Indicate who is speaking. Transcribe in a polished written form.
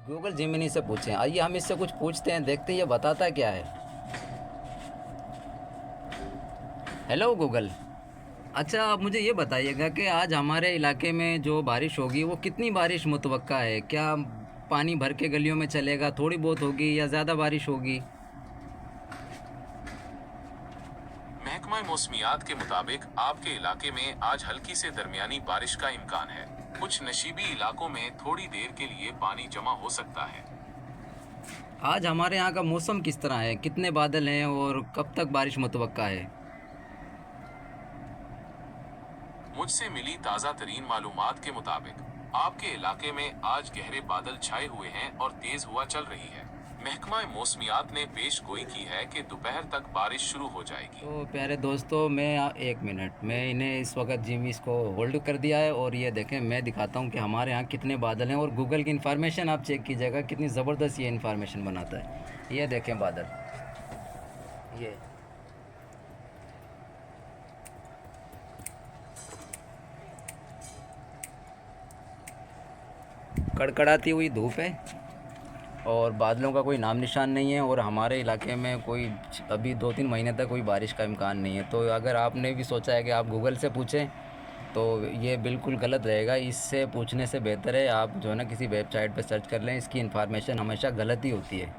Speaker 1: Google Gemini से पूछें। आइए हम इससे कुछ पूछते हैं, देखते हैं ये बताता क्या है। Hello Google. अच्छा आप मुझे ये बताइएगा कि आज हमारे इलाके में जो बारिश होगी वो कितनी बारिश मुतवक्का है? क्या पानी भर के गलियों में चलेगा, थोड़ी बहुत होगी या ज़्यादा बारिश होगी?
Speaker 2: महकमा मौसमियात के मुताबिक आपके इलाके में आज हल्की से दरमियानी बारिश का इम्कान है। कुछ नशीबी इलाकों में थोड़ी देर के लिए पानी जमा हो सकता है।
Speaker 1: आज हमारे यहाँ का मौसम किस तरह है, कितने बादल हैं और कब तक बारिश मुतवक्का है?
Speaker 2: मुझसे मिली ताज़ा तरीन मालूमात के मुताबिक आपके इलाके में आज गहरे बादल छाए हुए हैं और तेज हवा चल रही है। महकमा मौसमियात ने पेश गोई की है कि दोपहर तक बारिश शुरू हो जाएगी।
Speaker 1: तो प्यारे दोस्तों, मैं एक मिनट मैं इन्हें इस वक्त जिमिस को होल्ड कर दिया है और ये देखें मैं दिखाता हूँ कि हमारे यहाँ कितने बादल हैं। और गूगल की इन्फॉर्मेशन आप चेक कीजिएगा कितनी ज़बरदस्त ये इन्फॉर्मेशन बनाता है। ये देखें बादल, ये कड़कड़ाती हुई धूप है और बादलों का कोई नाम निशान नहीं है। और हमारे इलाके में कोई अभी 2-3 महीने तक कोई बारिश का इम्कान नहीं है। तो अगर आपने भी सोचा है कि आप गूगल से पूछें तो ये बिल्कुल गलत रहेगा। इससे पूछने से बेहतर है आप जो है ना किसी वेबसाइट पर सर्च कर लें। इसकी इन्फॉर्मेशन हमेशा गलत ही होती है।